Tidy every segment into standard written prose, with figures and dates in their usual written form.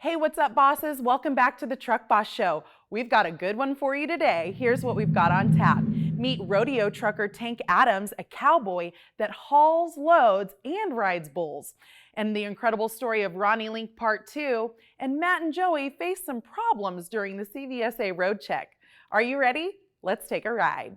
Hey, what's up, bosses? Welcome back to the Truck Boss Show. We've got a good one for you today. Here's what we've got on tap. Meet rodeo trucker Tank Adams, a cowboy that hauls loads and rides bulls. And the incredible story of Ronnie Link Part 2. And Matt and Joey face some problems during the CVSA road check. Are you ready? Let's take a ride.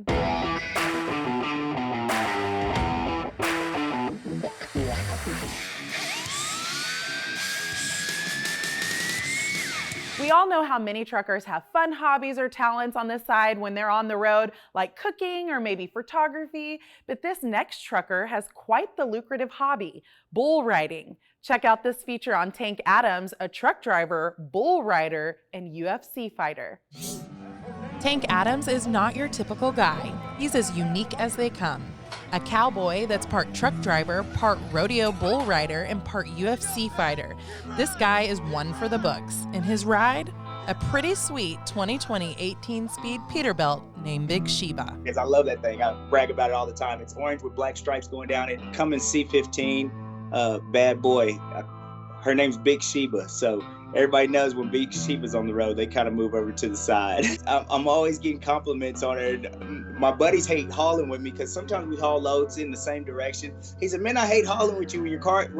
We all know how many truckers have fun hobbies or talents on the side when they're on the road, like cooking or maybe photography. But this next trucker has quite the lucrative hobby, bull riding. Check out this feature on Tank Adams, a truck driver, bull rider, and UFC fighter. Tank Adams is not your typical guy. He's as unique as they come. A cowboy that's part truck driver, part rodeo bull rider, and part UFC fighter. This guy is one for the books. And his ride? A pretty sweet 2020 18-speed Peterbilt named Big Sheba. Because I love that thing. I brag about it all the time. It's orange with black stripes going down it. Cummins C15, bad boy. Her name's Big Sheba. So everybody knows when Big Sheba's on the road, they kind of move over to the side. I'm always getting compliments on it. My buddies hate hauling with me because sometimes we haul loads in the same direction. He said, man, I hate hauling with you when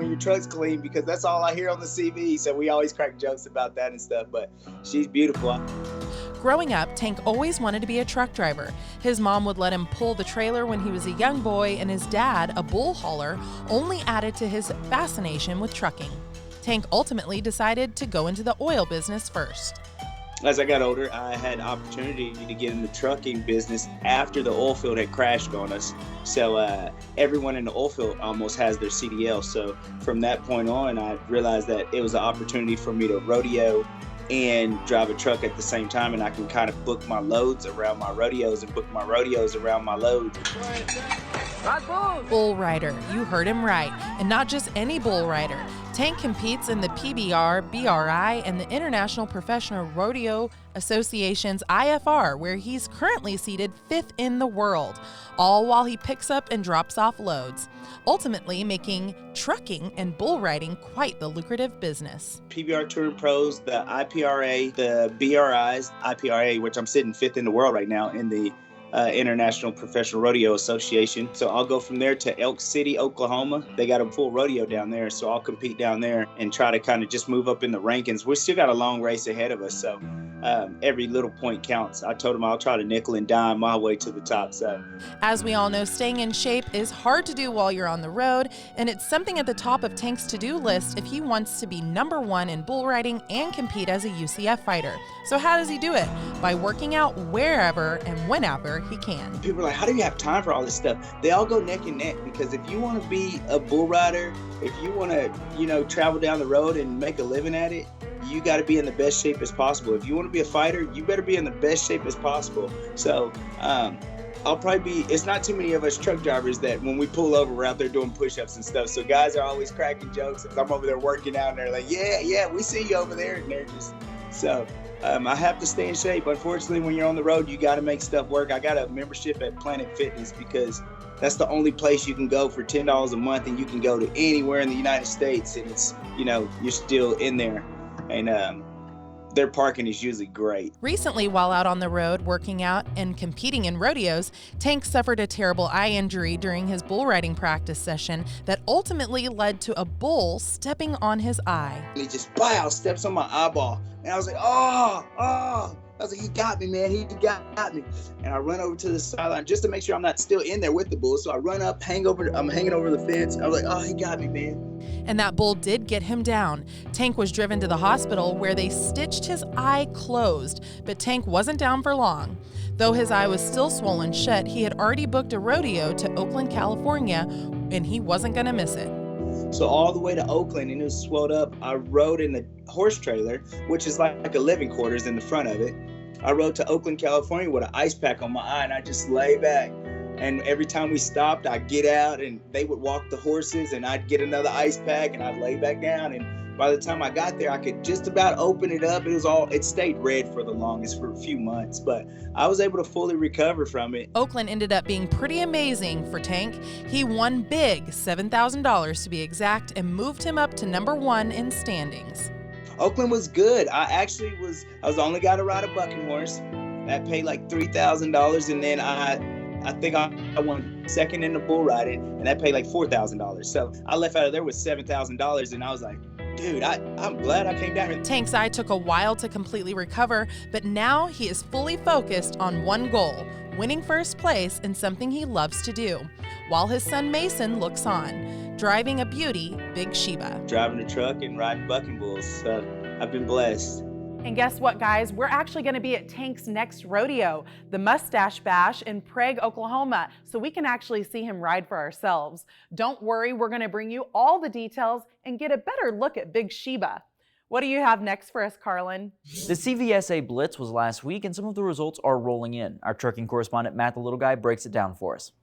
your truck's clean because that's all I hear on the CV. So we always crack jokes about that and stuff, but she's beautiful. Growing up, Tank always wanted to be a truck driver. His mom would let him pull the trailer when he was a young boy, and his dad, a bull hauler, only added to his fascination with trucking. Tank ultimately decided to go into the oil business first. As I got older, I had opportunity to get in the trucking business after the oil field had crashed on us. So everyone in the oil field almost has their CDL. So from that point on, I realized that it was an opportunity for me to rodeo and drive a truck at the same time, and I can kind of book my loads around my rodeos and book my rodeos around my loads. Bull rider, you heard him right, and not just any bull rider. Tank competes in the PBR, BRI, and the International Professional Rodeo Association's IFR, where he's currently seated 5th in the world, all while he picks up and drops off loads, ultimately making trucking and bull riding quite the lucrative business. PBR Touring Pros, the IPRA, the BRIs, IPRA, which I'm sitting 5th in the world right now in the International Professional Rodeo Association. So I'll go from there to Elk City, Oklahoma. They got a full rodeo down there, so I'll compete down there and try to kind of just move up in the rankings. We still got a long race ahead of us, so every little point counts. I told them I'll try to nickel and dime my way to the top. So, as we all know, staying in shape is hard to do while you're on the road, and it's something at the top of Tank's to-do list if he wants to be #1 in bull riding and compete as a UCF fighter. So how does he do it? By working out wherever and whenever he can. People are like, how do you have time for all this stuff? They all go neck and neck, because if you want to be a bull rider, if you want to, travel down the road and make a living at it, you got to be in the best shape as possible. If you want to be a fighter, you better be in the best shape as possible. So it's not too many of us truck drivers that when we pull over, we're out there doing push-ups and stuff. So guys are always cracking jokes. I'm over there working out and they're like, yeah, we see you over there. And they're just, so I have to stay in shape. Unfortunately, when you're on the road, you got to make stuff work. I got a membership at Planet Fitness because that's the only place you can go for $10 a month, and you can go to anywhere in the United States, and it's, you're still in there. And their parking is usually great. Recently, while out on the road working out and competing in rodeos, Tank suffered a terrible eye injury during his bull riding practice session that ultimately led to a bull stepping on his eye. He just steps on my eyeball, and I was like, oh. I was like, he got me, man. He got me. And I run over to the sideline just to make sure I'm not still in there with the bull. So I run up, I'm hanging over the fence. I was like, oh, he got me, man. And that bull did get him down. Tank was driven to the hospital where they stitched his eye closed, but Tank wasn't down for long. Though his eye was still swollen shut, he had already booked a rodeo to Oakland, California, and he wasn't going to miss it. So all the way to Oakland, and it was swelled up. I rode in the horse trailer, which is like a living quarters in the front of it. I rode to Oakland, California with an ice pack on my eye, and I just lay back. And every time we stopped, I'd get out, and they would walk the horses, and I'd get another ice pack, and I'd lay back down. And by the time I got there, I could just about open it up. It stayed red for the longest, for a few months, but I was able to fully recover from it. Oakland ended up being pretty amazing for Tank. He won big, $7,000 to be exact, and moved him up to #1 in standings. Oakland was good. I was the only guy to ride a bucking horse. That paid like $3,000, and then I think I won second in the bull riding, and that paid like $4,000. So I left out of there with $7,000, and I was like, dude, I'm glad I came down here. Tank's eye took a while to completely recover, but now he is fully focused on one goal: winning first place in something he loves to do, while his son Mason looks on, driving a beauty, Big Sheba. Driving a truck and riding bucking bulls, so I've been blessed. And guess what, guys? We're actually going to be at Tank's next rodeo, the Mustache Bash in Prague, Oklahoma, so we can actually see him ride for ourselves. Don't worry, we're going to bring you all the details and get a better look at Big Sheba. What do you have next for us, Carlin? The CVSA Blitz was last week, and some of the results are rolling in. Our trucking correspondent, Matt the Little Guy, breaks it down for us.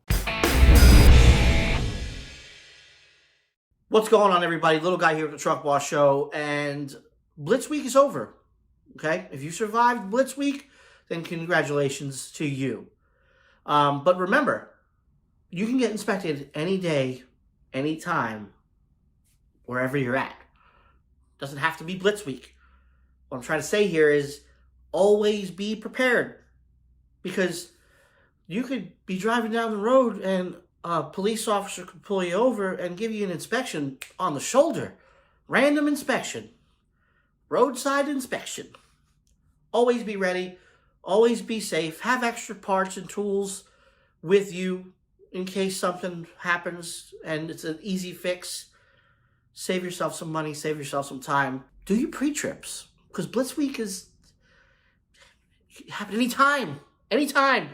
What's going on, everybody? Little Guy here at the Truck Boss Show, and Blitz Week is over. Okay, if you survived Blitz Week, then congratulations to you. But remember, you can get inspected any day, anytime, wherever you're at. Doesn't have to be Blitz Week. What I'm trying to say here is always be prepared, because you could be driving down the road and a police officer could pull you over and give you an inspection on the shoulder. Random inspection. Roadside inspection. Always be ready. Always be safe. Have extra parts and tools with you in case something happens and it's an easy fix. Save yourself some money. Save yourself some time. Do your pre-trips, because Blitz Week is happen anytime. Anytime.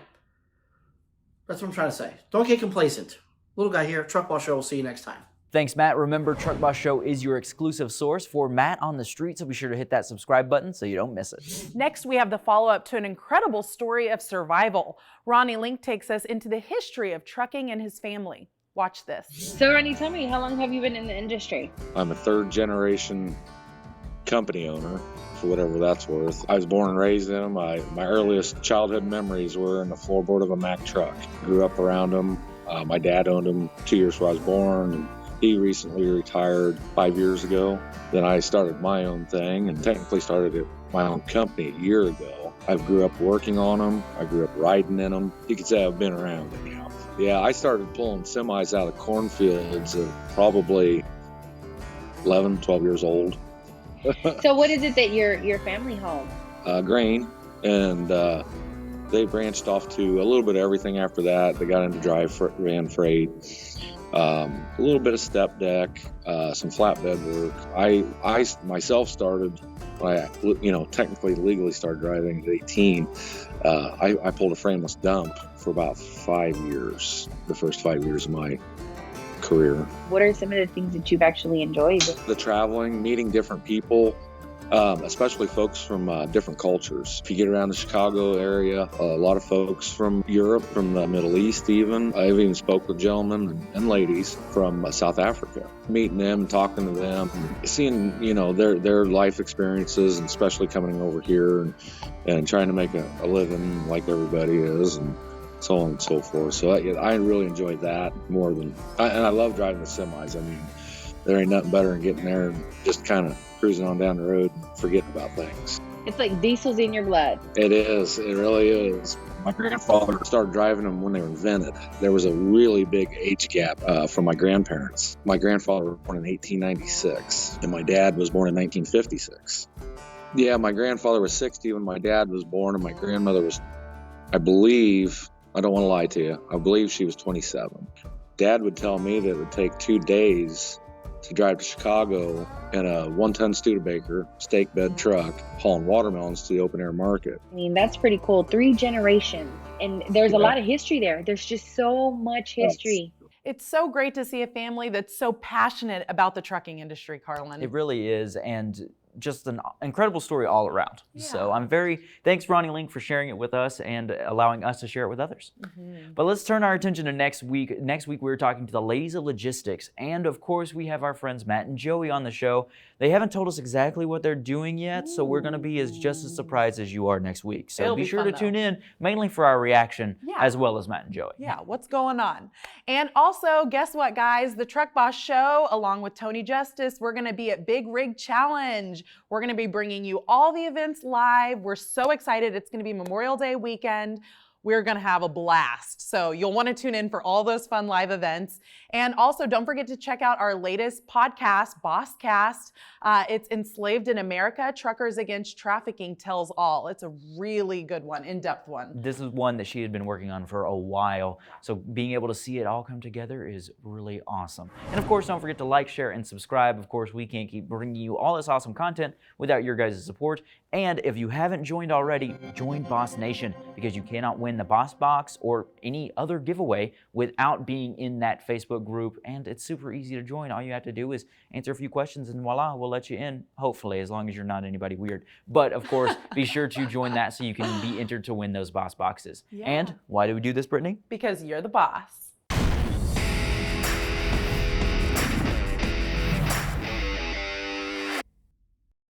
That's what I'm trying to say. Don't get complacent. Little Guy here. Truck Boss Show. We'll see you next time. Thanks, Matt. Remember, Truck Boss Show is your exclusive source for Matt on the street, so be sure to hit that subscribe button so you don't miss it. Next, we have the follow-up to an incredible story of survival. Ronnie Link takes us into the history of trucking and his family. Watch this. So, Ronnie, tell me, how long have you been in the industry? I'm a third-generation company owner, for whatever that's worth. I was born and raised in them. My earliest childhood memories were in the floorboard of a Mack truck. Grew up around them. My dad owned them 2 years before I was born, and he recently retired 5 years ago. Then I started my own thing and technically started my own company a year ago. I grew up working on them. I grew up riding in them. You could say I've been around them now. Yeah, I started pulling semis out of cornfields at probably 11, 12 years old. So what is it that your family home? Grain, and they branched off to a little bit of everything after that. They got into van freight, a little bit of step deck, some flatbed work. I myself started when I, technically legally started driving at 18. I pulled a frameless dump for about 5 years, the first 5 years of my career. What are some of the things that you've actually enjoyed? The traveling, meeting different people, especially folks from different cultures. If you get around the Chicago area, a lot of folks from Europe, from the Middle East even. I've even spoke with gentlemen and ladies from South Africa. Meeting them, talking to them, seeing, their life experiences, and especially coming over here and trying to make a living like everybody is, and so on and so forth. So I really enjoyed that more than, and I love driving the semis. I mean, there ain't nothing better than getting there and just kind of cruising on down the road and forgetting about things. It's like diesel's in your blood. It is. It really is. My grandfather started driving them when they were invented. There was a really big age gap from my grandparents. My grandfather was born in 1896, and my dad was born in 1956. Yeah, my grandfather was 60 when my dad was born, and my grandmother was, I believe, I don't want to lie to you, I believe she was 27. Dad would tell me that it would take 2 days to drive to Chicago in a 1-ton Studebaker steak bed truck hauling watermelons to the open air market. I mean, that's pretty cool. 3 generations. And there's a lot of history there. There's just so much history. It's so great to see a family that's so passionate about the trucking industry, Carlin. It really is, and just an incredible story all around. Yeah. So thanks Ronnie Link for sharing it with us and allowing us to share it with others. Mm-hmm. But let's turn our attention to next week. Next week we're talking to the ladies of logistics, and of course we have our friends Matt and Joey on the show. They haven't told us exactly what they're doing yet, so we're going to be just as surprised as you are next week. So be sure to tune in, mainly for our reaction, as well as Matt and Joey. Yeah, what's going on? And also, guess what, guys? The Truck Boss Show, along with Tony Justice, we're going to be at Big Rig Challenge. We're going to be bringing you all the events live. We're so excited. It's going to be Memorial Day weekend. We're going to have a blast. So you'll want to tune in for all those fun live events. And also don't forget to check out our latest podcast, Bosscast. It's Enslaved in America, Truckers Against Trafficking Tells All. It's a really good one, in-depth one. This is one that she had been working on for a while. So being able to see it all come together is really awesome. And of course, don't forget to like, share, and subscribe. Of course, we can't keep bringing you all this awesome content without your guys' support. And if you haven't joined already, join Boss Nation, because you cannot win the Boss Box or any other giveaway without being in that Facebook group. And it's super easy to join. All you have to do is answer a few questions and voila, we'll let you in, hopefully, as long as you're not anybody weird. But of course, be sure to join that so you can be entered to win those Boss Boxes. Yeah. And why do we do this, Brittany? Because you're the boss.